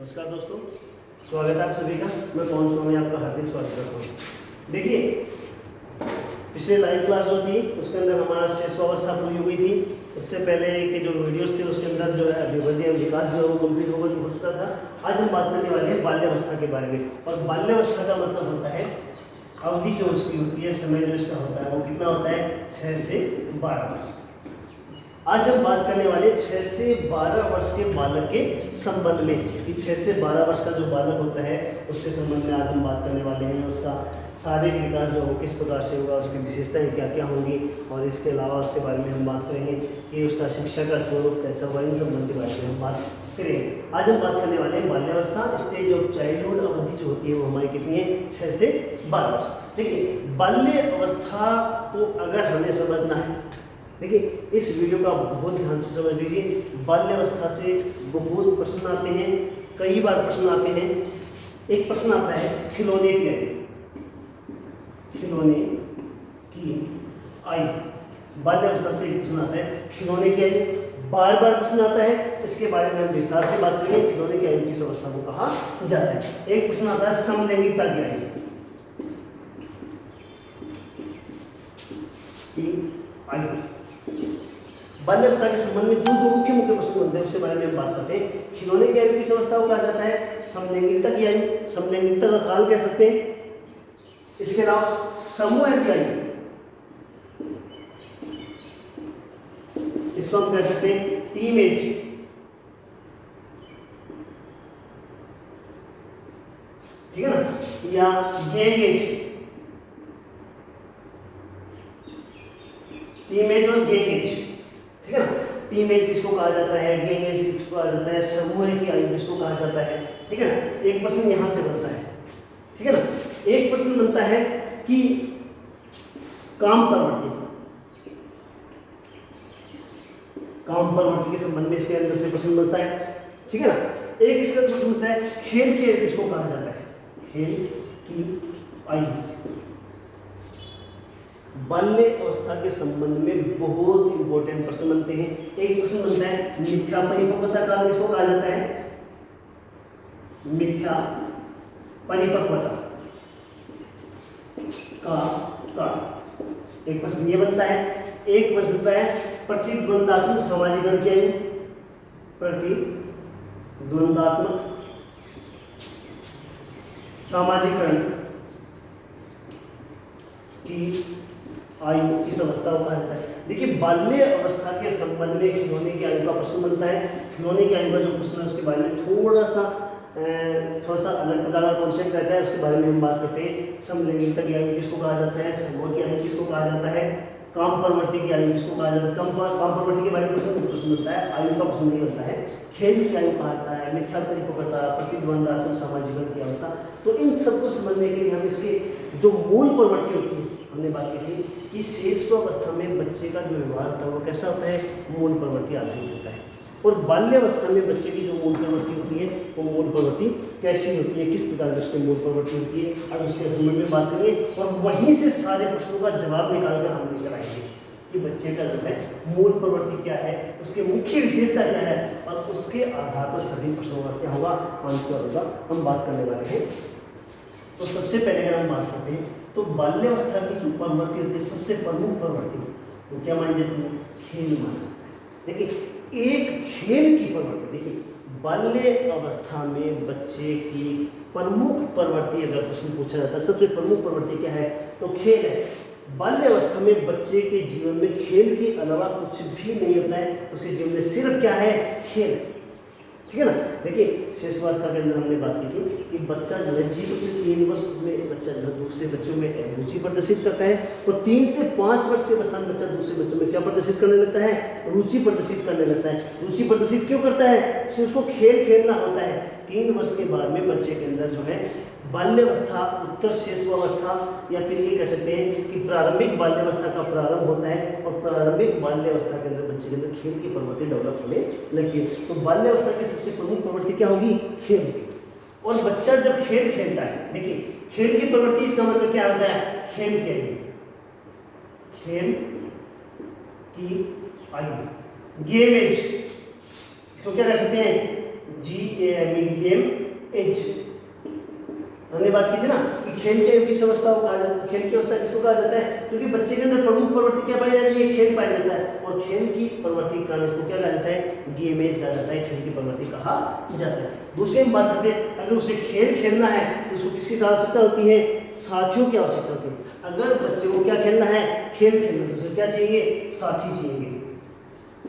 नमस्कार दोस्तों, स्वागत है आप सभी का। मैं पवन शर्मा में आपका हार्दिक स्वागत करता हूँ। देखिए, पिछले लाइव क्लास जो थी उसके अंदर हमारा शेषवावस्था पूरी हो गई थी। उससे पहले के जो वीडियोस थे उसके अंदर जो है अभिवृद्धि और विकास जो है वो कंप्लीट हो चुका था। आज हम बात करने वाले हैं बाल्यावस्था के बारे में। और बाल्यावस्था का मतलब होता है अवधि जो उसकी होती है, समय जो इसका होता है वो कितना होता है, 6 से 12 वर्ष। आज हम बात करने वाले 6 से 12 वर्ष के बालक के संबंध में कि 6 से 12 वर्ष का जो बालक होता है उसके संबंध में आज हम बात करने वाले हैं। उसका शारीरिक विकास जो हो किस प्रकार से होगा, उसकी विशेषताएं क्या क्या होंगी, और इसके अलावा उसके बारे में हम बात करेंगे कि उसका शिक्षा का स्वरूप कैसा होगा। इन संबंध के बारे में हम बात करेंगे। आज हम बात करने वाले हैं बाल्यावस्था, स्टेज ऑफ चाइल्डहुड। अवधि जो होती है वो हमारी कितनी है, 6 से 12 वर्ष। देखिए, बाल्यावस्था को अगर हमें समझना है, देखिए इस वीडियो का बहुत ध्यान से समझ लीजिए। बाल्यावस्था से बहुत प्रश्न आते हैं, कई बार प्रश्न आते हैं। एक प्रश्न आता है खिलौने की आयु, खिलौने की आयु। बाल्यावस्था से एक प्रश्न आता है खिलौने की आयु, बार बार प्रश्न आता है। इसके बारे में हम विस्तार से बात करेंगे। खिलौने की आयु किस अवस्था को कहा जाता है। एक प्रश्न आता है समलैंगिकता की आयु की आयु। बाल्यावस्था के संबंध में जो मुख्य प्रश्न बनते हैं उसके बारे में हम बात करते हैं। खिलौने की आयु किस अवस्था को कहा जाता है, समलैंगिकता की आयु, समलैंगिकता का काल कह सकते हैं। इसके अलावा समूह की आयु, इसको हम कह सकते हैं टीन एज, ठीक है ना, या गैंग एज। टीन एज और गैंग एज, ठीक है ना। टीन एज किसको कहा जाता है, गैंग एज किसको कहा जाता है, समूह की आयु किसको कहा जाता है, ठीक है ना। एक प्रश्न यहां से बनता है, ठीक है ना। एक प्रश्न बनता है कि काम प्रवृत्ति, काम प्रवृत्ति के संबंध में इसके अंदर से प्रश्न बनता है, ठीक है ना। एक इसका प्रश्न बनता है खेल की आयु किसको कहा जाता है, खेल की आयु। बाल्य अवस्था के संबंध में बहुत इंपॉर्टेंट प्रश्न बनते हैं। एक प्रश्न बनता है मिथ्या परिपक्वता काल किसको कहा जाता है, मिथ्या परिपक्वता का एक प्रश्न ये बनता है। एक प्रश्न बनता है प्रतिद्वंदात्मक समाजीकरण की आयु, प्रतिद्वंदात्मक समाजीकरण की आयु किस अवस्था को कहा जाता है। देखिए, बाल्य अवस्था के संबंध में खिलौने की आयु का प्रश्न बनता है। खिलौने की आयु का जो प्रश्न है उसके बारे में थोड़ा सा अलग प्रकार का कॉन्सेप्ट रहता है, उसके बारे में हम बात करते हैं। समलैंगिकता की आयु किसको कहा जाता है, समूह की आयु किसको कहा जाता है, काम प्रवृत्ति की आयु किसको कहा जाता है। काम प्रवृत्ति के बारे में प्रश्न बनता है, आयु का प्रश्न नहीं बनता है। खेल की आयु कहा जाता है, मिथ्या परिपक्वता, प्रतिद्वंदात्मक समाजीकरण की अवस्था। तो इन सबको समझने के लिए हम इसके जो मूल प्रवृत्ति होती है, हमने बात की थी कि शेषवावस्था में बच्चे का जो व्यवहार होता है वो कैसा होता है, मूल प्रवृत्ति आधारित होता है। और बाल्यावस्था में बच्चे की जो मूल प्रवृत्ति होती है वो मूल प्रवृत्ति कैसी होती है, किस प्रकार की उसकी मूल प्रवृत्ति होती है, अब उसके संबंध में बात करेंगे। और वहीं से सारे प्रश्नों का जवाब निकालकर हम लेकर आएंगे कि बच्चे का जो है मूल प्रवृत्ति क्या है, उसकी मुख्य विशेषता क्या है, और उसके आधार पर सभी प्रश्नों का क्या होगा, आंसर होगा, हम बात करने वाले हैं। तो सबसे पहले अगर हम बात करते हैं तो बाल्यावस्था की जो प्रवृत्ति होती है, सबसे प्रमुख प्रवृत्ति वो क्या मानी जाती है, खेल माना जाता है। देखिए, एक खेल की प्रवृत्ति, देखिए बाल्य अवस्था में बच्चे की प्रमुख प्रवृत्ति अगर प्रश्न पूछा जाता है, सबसे प्रमुख प्रवृत्ति क्या है, तो खेल है। बाल्य अवस्था में बच्चे के जीवन में खेल के अलावा कुछ भी नहीं होता है, उसके जीवन में सिर्फ क्या है, खेल, ठीक है ना। देखिए, शेषवावस्था के अंदर हमने बात की थी कि बच्चा जो है 0 से 3 वर्ष में बच्चा जो है दूसरे बच्चों में रुचि प्रदर्शित करता है, और 3 से 5 वर्ष के अवस्था में बच्चा दूसरे बच्चों में क्या प्रदर्शित करने लगता है, रुचि प्रदर्शित करने लगता है। रुचि प्रदर्शित क्यों करता है, सिर्फ उसको खेल खेलना होता है। 3 वर्ष के बाद में बच्चे के अंदर जो है बाल्यावस्था, उत्तर शेषवावस्था, या फिर ये कह सकते हैं कि प्रारंभिक बाल्यावस्था का प्रारंभ होता है, और प्रारंभिक बाल्यावस्था के अंदर बच्चे के अंदर खेल की प्रवृत्ति डेवलप होने लगती है। तो बाल्यावस्था की सबसे प्रमुख प्रवृत्ति क्या होगी, खेल। और बच्चा जब खेल खेलता है, देखिए खेल की प्रवृत्ति इसका मतलब क्या होता है, खेल खेल, खेल की आयु, गेम एज, इसको क्या कह सकते हैं, GAME हमने बात की थी ना कि खेल की आयु किस अवस्था को कहा जाता है, खेल की अवस्था किसको कहा जाता है, क्योंकि बच्चे के अंदर प्रमुख प्रवृत्ति क्या पाई जाती है, खेल पाया जाता है, और खेल की प्रवृत्ति के कारण इसको क्या कहा जाता है, गेमेज कहा जाता है, खेल की प्रवृत्ति कहा जाता है। दूसरी हम बात करते हैं, अगर उसे खेल खेलना है तो उसको किसकी आवश्यकता होती है, साथियों की आवश्यकता होती है। अगर बच्चे को क्या खेलना है, खेल खेलना, तो उसे क्या चाहिए, साथी चाहिए,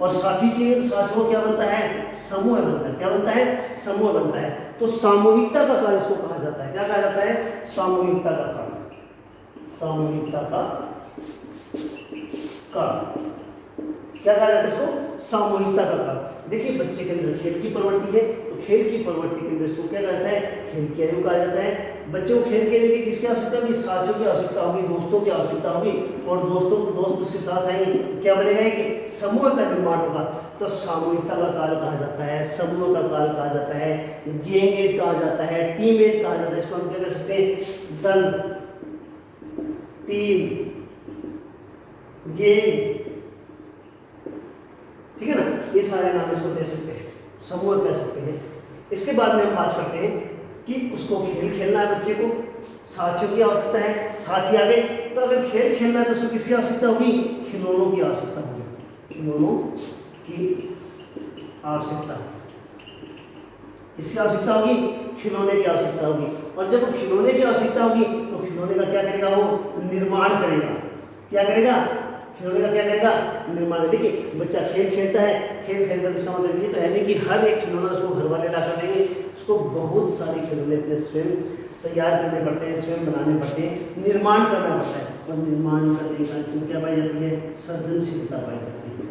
और साथी चाहिए तो साथियों क्या बनता है, समूह बनता है, क्या बनता है, समूह बनता है। तो सामूहिकता का काल इसको कहा जाता है, क्या कहा जाता है, सामूहिकता का काल, सामूहिकता का काल, क्या कहा जाता है इसको, सामूहिकता का काल। देखिए बच्चे के अंदर खेल की प्रवृत्ति है, तो खेल की प्रवृत्ति के अंदर इसको क्या कहता है, खेल की आयु कहा जाता है। बच्चे को खेल खेलने की किसकी आवश्यकता होगी, साथियों की आवश्यकता होगी, दोस्तों की आवश्यकता होगी, और दोस्त उसके साथ आएंगे, क्या बनेगा कि समूह का निर्माण होगा। तो सामूहिकता का काल कहा जाता है, समूह का काल कहा जाता है, गैंग एज कहा जाता है, टीम एज कहा जाता है। इसको हम क्या कह सकते हैं, दल, टीम, गैंग, ठीक है ना, ये सारे नाम इसको दे सकते हैं, समूह कह सकते हैं। इसके बाद में हम बात करते हैं कि उसको खेल खेलना है, बच्चे को साथियों की आवश्यकता है, साथी आ गए, तो अगर खेल खेलना है तो उसको किसकी आवश्यकता होगी, खिलौनों की आवश्यकता होगी, खिलौनों की आवश्यकता, इसकी आवश्यकता होगी, खिलौने की आवश्यकता होगी। और जब वो खिलौने की आवश्यकता होगी तो खिलौने का क्या करेगा, वो निर्माण करेगा, क्या करेगा, खिलौने का क्या करेगा, निर्माण। देखिए बच्चा खेल खेलता है, खेल खेलता है, इसका मतलब ये तो है नहीं कि हर एक खिलौना उसको घर वाले ला कर देंगे, उसको बहुत सारे खिलौने अपने स्वयं तैयार करने पड़ते हैं, स्वयं बनाने पड़ते हैं, निर्माण करना पड़ता है। और निर्माण करने का इसमें क्या पाई जाती है, सृजनशीलता पाई जाती है,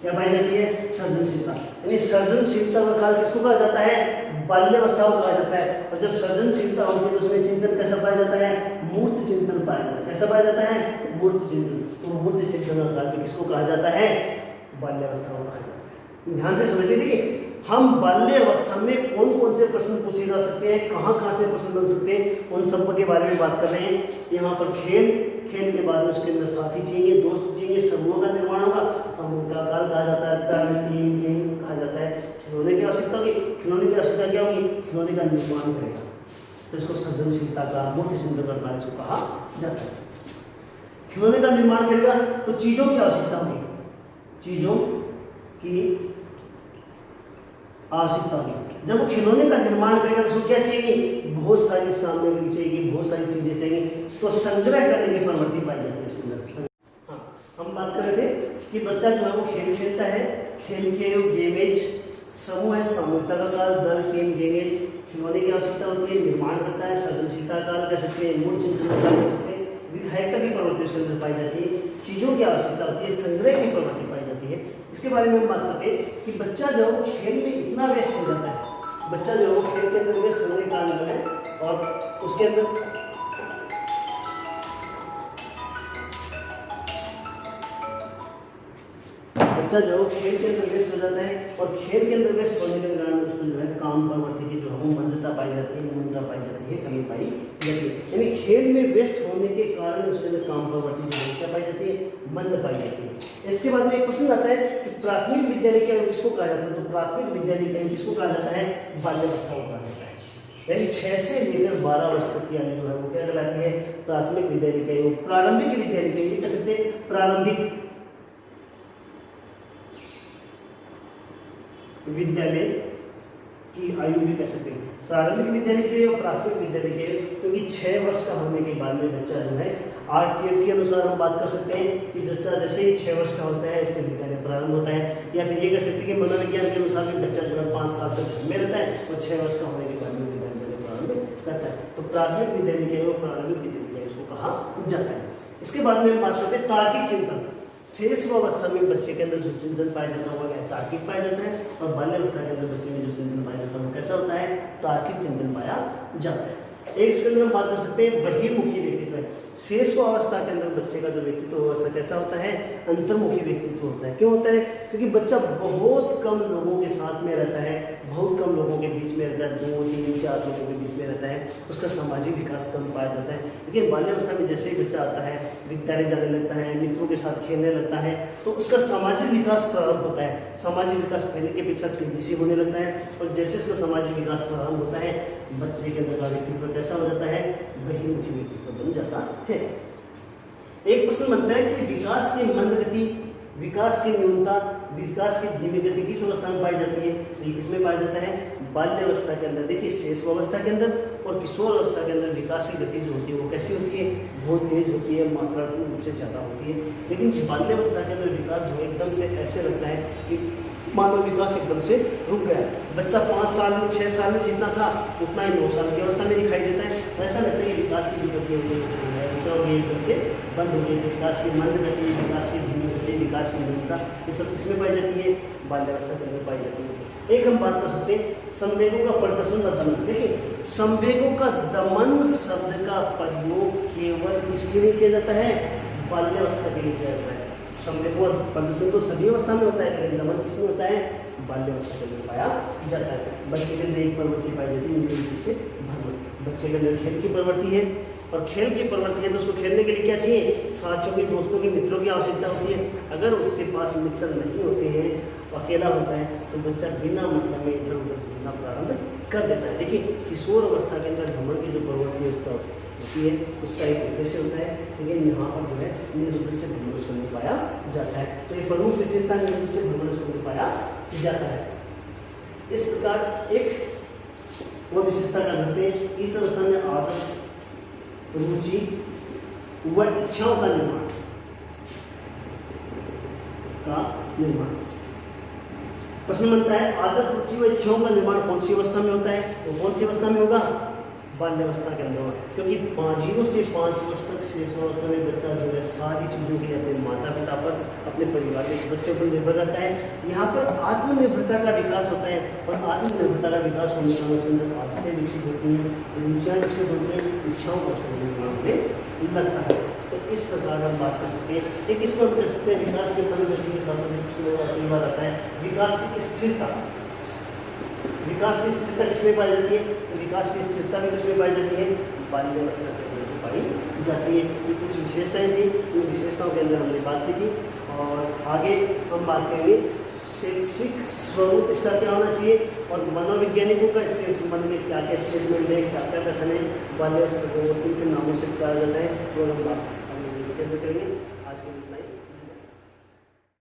क्या पाई जाती है, सृजनशीलता। यानी सृजनशीलता का काल किसको कहा जाता है, बाल्यावस्था को कहा जाता है। और जब सृजनशीलता होती है तो उसमें चिंतन कैसा पाया जाता है, मूर्त चिंतन पाया जाता है, कैसा पाया जाता है, मूर्त चिंतन। तो मूर्त चिंतन का काल किसको कहा जाता है, बाल्यावस्था को कहा जाता है। ध्यान से समझिए, देखिए हम बाल्यावस्था में कौन कौन से प्रश्न पूछे जा सकते हैं, कहाँ से प्रश्न बन सकते हैं, उन सब के बारे में बात कर रहे हैं। यहाँ पर खेल, खेल के बाद में उसके अंदर साथी चाहिए, दोस्त चाहिए, समूह का निर्माण होगा, समूह का काल कहा जाता है, दल, टीम, गैंग कहा जाता है। खिलौने की आवश्यकता होगी, खिलौने की आवश्यकता क्या होगी, खिलौने का निर्माण करेगा, तो इसको सृजनशीलता का, मूर्त चिंतन का काल इसको कहा जाता है। खिलौने का निर्माण करेगा तो चीजों की आवश्यकता होगी, चीजों की आवश्यकता होगी। जब वो खिलौने का निर्माण करेगा तो उसको क्या चाहिए, बहुत सारी सामग्री चाहिए, बहुत सारी चीजें चाहिए, तो संग्रह करने की प्रवृत्ति पाई जाती है उसके अंदर। हाँ, हम बात कर रहे थे कि बच्चा जो है वो खेल खेलता है, खेल के गेमेज, समूह है, सामूहिकता का काल, दल, टीम, गेमेज, खिलौने की आवश्यकता होती है, निर्माण करता है, सृजनशीलता काल कह सकते हैं, मूल चिंतन का काल कह सकते हैं, विधायकता की प्रवृत्ति उसके अंदर पाई जाती है, चीजों की आवश्यकता होती है, संग्रह की प्रवृत्ति पाई जाती है। इसके बारे में हम बात करते हैं कि बच्चा जो खेल में इतना व्यस्त हो जाता है, बच्चा जो है खेल के अंदर व्यस्त होने के कारण जो है, और उसके अंदर बच्चा जो खेल के अंदर व्यस्त हो जाता है, और खेल के अंदर व्यस्त होने के कारण उसको जो है काम प्रवृत्ति की जो है मंदता पाई जाती है, न्यूनता पाई जाती है, कमी पाई जाती है। यानी खेल में व्यस्त होने के कारण उसके अंदर काम प्रवृत्ति जो है क्या पाई जाती है, मंद पाई जाती है। इसके बाद में एक प्रश्न आता है कि प्राथमिक विद्यालय के किसको कहा जाता है, तो प्राथमिक विद्यालय के किसको कहा जाता है, बाल्यावस्था को कहा जाता है। यानी 6 से लेकर 12 वर्ष तक की आयु जो है वो क्या कहलाती है, प्राथमिक विद्यालय की आयु। प्रारंभिक विद्यालय के लिए कह सकते हैं प्रारंभिक विद्यालय की आयु भी कह सकते हैं, प्रारंभिक विद्यालय के और प्राथमिक विद्यालय के, क्योंकि 6 वर्ष का होने के बाद में बच्चा जो है आरटीएफ के अनुसार हम बात कर सकते हैं कि बच्चा जैसे ही 6 वर्ष का होता है उसके विद्यालय प्रारंभ होता है, या फिर ये कह सकते हैं कि मनोविज्ञान के अनुसार भी बच्चा जो है 5 साल तक घर में रहता है और 6 वर्ष का होने के बाद में विद्यालय प्रारंभ करता है। तो प्राथमिक विद्यालय के और प्रारंभिक विद्यालय उसको कहा जाता है। इसके बाद में हम बात करते हैं तार्किक चिंतन। शेष अवस्था में बच्चे के अंदर जो चिंतन पाया जाता है वो तार्किक पाया जाता है, और बाल्यावस्था के अंदर बच्चे में जो चिंतन पाया जाता है वो कैसा होता है, तार्किक चिंतन पाया जाता है। एक इसके अंदर हम बात कर सकते हैं बहिर्मुखी व्यक्तित्व है। शेष अवस्था के अंदर बच्चे का जो व्यक्तित्व अवस्था कैसा होता है, अंतर्मुखी व्यक्तित्व होता है। क्यों होता है? क्योंकि बच्चा बहुत कम लोगों के साथ में रहता है, बहुत कम लोगों के बीच में रहता है, 2, 3, 4 लोगों के बीच में रहता है, उसका सामाजिक विकास कम पाया जाता है। लेकिन बाल्यावस्था में जैसे ही बच्चा आता है, विद्यालय जाने लगता है, मित्रों के साथ खेलने लगता है, तो उसका सामाजिक विकास प्रारंभ होता है। सामाजिक विकास पहले की अपेक्षा तेजी से होने लगता है, और जैसे उसका सामाजिक विकास प्रारंभ होता है, बच्चे के अंदर का व्यक्तित्व कैसा हो जाता है, बहिर्मुखी व्यक्तित्व बन जाता है। एक प्रश्न बनता है कि विकास की मंद गति, विकास की न्यूनता, विकास की धीमी गति किस अवस्था में पाई जाती है? तो ये किसमें पाया जाता है? बाल्यावस्था के अंदर। देखिए शेष अवस्था के अंदर और किशोर अवस्था के अंदर विकास की गति जो होती है वो कैसी होती है? बहुत तेज होती है, मात्रात्मक रूप से ज़्यादा होती है। लेकिन बाल्यावस्था के अंदर विकास जो है एकदम से ऐसे लगता है कि मानव विकास एकदम से रुक गया। बच्चा 5 साल में 6 साल में जितना था उतना ही 9 साल की अवस्था में दिखाई देता है। ऐसा लगता है कि विकास की जो गति होती है एकदम से बंद हो गई। विकास की मंद गति, विकास की धीमी गति, विकास की न्यूनता, ये सब किसमें पाई जाती है? बाल्यावस्था के अंदर पाई जाती है। एक हम बात कर सकते हैं संवेगों का प्रदर्शन व दमन। देखिए संवेगों का दमन शब्द का प्रयोग केवल किसके लिए किया जाता है? बाल्यावस्था के लिए किया जाता है। संवेगों का प्रदर्शन तो सभी अवस्था में होता है, लेकिन दमन किसमें होता है? बाल्यावस्था के अंदर पाया जाता है। बच्चे के अंदर एक प्रवृत्ति पाई जाती है जिससे बच्चे के अंदर खेल की प्रवृत्ति है, और खेल की प्रवृत्ति है तो उसको खेलने के लिए क्या चाहिए? साथियों की, दोस्तों की, मित्रों की आवश्यकता होती है। अगर उसके पास मित्र नहीं होते हैं, अकेला होता है, तो बच्चा बिना मतलब में इधर उधर घूमना प्रारंभ कर देता है। देखिए किशोर अवस्था के अंदर भ्रमण की जो प्रवृत्ति है उसका होती है, उसका एक उद्देश्य होता है, लेकिन यहाँ पर जो है निर्उद्देश्य भ्रमण उसको नहीं पाया जाता है। तो ये प्रमुख विशेषता निर्उद्देश्य भ्रमण उसको नहीं पाया जाता है। इस प्रकार एक वो विशेषता का करते हैं इस अवस्था में आदत, रुचि व इच्छाओं का निर्माण प्रश्न बनता है आदत, रुचि व इच्छाओं का निर्माण कौन सी अवस्था में होता है? तो कौन सी अवस्था में होगा? बाल्यावस्था के अंदर। क्योंकि 0 से 5 वर्ष तक शेष अवस्था में बच्चा जो है सारी चीज़ों के लिए अपने माता पिता पर, अपने परिवार के सदस्यों पर निर्भर रहता है। यहाँ पर आत्मनिर्भरता का विकास होता है, और आत्मनिर्भरता का विकास होने का उसके अंदर आदतें विकसित होती हैं, रुचियाँ विकसित होती हैं, इच्छाओं का निर्माण लगता है। तो इस प्रकार हम बात कर सकते हैं। एक इसको हम कह सकते हैं विकास के परिवर्तन के साथ कई बार आता है विकास की स्थिरता। विकास की स्थिरता किसमें पाई जाती है? तो विकास की स्थिरता भी किसमें पाई जाती है? बाल्यावस्था के अंदर पाई जाती है। ये कुछ विशेषताएं थी, उन विशेषताओं के अंदर हमने बात की थी, और आगे हम बात करेंगे शैक्षिक स्वरूप इसका क्या होना चाहिए, और मनोवैज्ञानिकों का इसके संबंध में क्या क्या स्टेटमेंट है, क्या क्या कथन है, बाल्यावस्था को किन किन नामों से पुकारा जाता है, वो हम बात करेंगे।